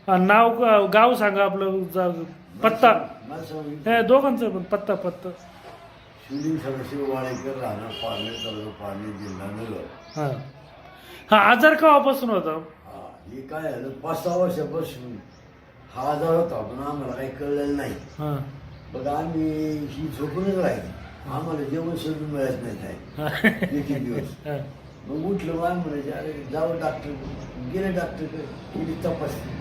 नाव गाव सांगा आपलं पत्ता हे दोघांचं पण पत्ता शिवलिंग सदाशिव वाडेकर राहणार पारणे तालुका पारणे जिल्हा नगर. हां हा आजार केव्हापासून होता? हा हे काय झालं 5-6 वर्षापासून हा आजार होता पण आम्हाला काही कळलेलं नाही. हां बघा आम्ही ही झोपूनच राहिली, आम्हाला जेवण सोडून मिळत नाही काय एक दिवस. मग उठलं मग म्हणायचे अरे जावं डॉक्टर, गेले डॉक्टरकडे केली तपासणी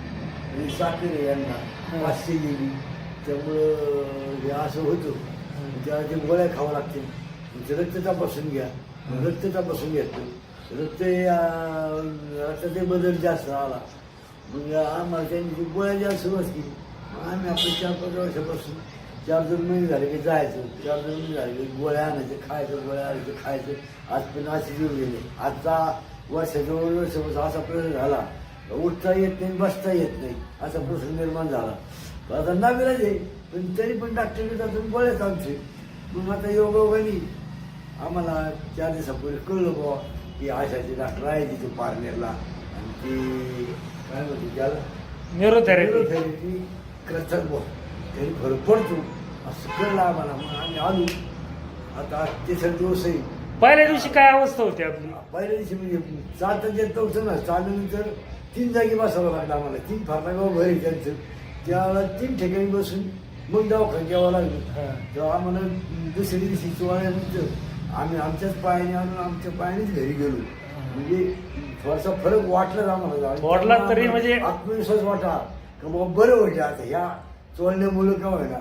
आणि साखर आहे यांना 500 गेली, त्यामुळं हे असं होतं. त्या ते गोळ्या खावं लागतील, रक्त तपासून घ्या, रक्त तपासून घेतलं, रक्ताचे बदल जास्त आला. मग आम्हाला त्यांनी गोळ्या जास्त सुरुवात केली. मग आम्ही आपल्या 4-5 वर्षापासून 4 महिने झाले की जायचं, 4 महिने झाले की गोळ्या आणायचं, खायचं, गोळ्या आणायचं, खायचं. आज पण असे जीव गेले. आजचा वर्षापासून असा प्रश्न झाला, उठता येत नाही, बसता येत नाही, असा प्रश्न निर्माण झाला. आता नाविलाज आहे, पण तरी पण डॉक्टरकडे जाऊन गोळ्याच आमचे. मग आता योगायोगाने आम्हाला 4 दिवसापूर्वी कळलं बुवा की आशाचे डॉक्टर आहे तिथे पारनेरला, आणि ते काय म्हणते त्याला न्यूरोथेरपी करतात बुवा, तरी फरक पडतो असं कळलं आम्हाला. मग आम्ही आलो. आता 3रा दिवस आहे. पहिल्या दिवशी काय अवस्था होती आपली? पहिल्या दिवशी म्हणजे चालता येत नव्हतं ना, चालल्यानंतर 3 जागी बसावं लागलं आम्हाला. 3 फाटागाव घर आहे त्यांचं, त्यावेळेला 3 ठिकाणी बसून मग दवाखान्यात यावं लागलं. तेव्हा आम्हाला दुसऱ्या दिवशी चोळल्यानंतर आम्ही आमच्याच पायाने आणून आमच्या पायानेच घरी गेलो. म्हणजे थोडासा फरक वाटलाच आम्हाला. वाटला तरी म्हणजे आत्मविश्वास वाटा का बाबा बरं होईल आता ह्या चोळण्यामुळं का व्हायला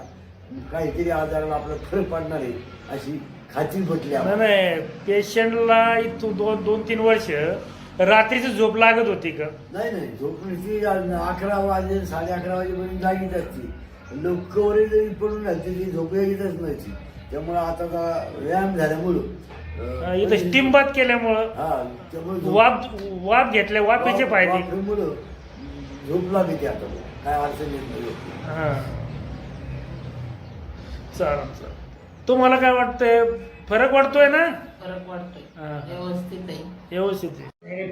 काहीतरी आजाराला आपला फरक पडणार आहे अशी खात्री पटली. नाही पेशंटला इथून 2-3 वर्ष रात्रीची झोप लागत होती का? नाही झोपण्याची 11 वाजे 11:30 वाजेपर्यंत जागीच असते. लोक वगैरे जरी पडून राहते ती झोप येतच नव्हती. त्यामुळं आता व्यायाम झाल्यामुळं इथं स्टीम बाथ केल्यामुळं हा त्यामुळे वाफ घेतल्या, वाफेचे फायदे वाफेमुळं झोप लागते. आता काय अडचण येत नाही. हां चालेल. तुम्हाला काय वाटतंय, फरक वाटतोय ना? फरक वाटतोय, व्यवस्थित आहे. व्यवस्थित आहे.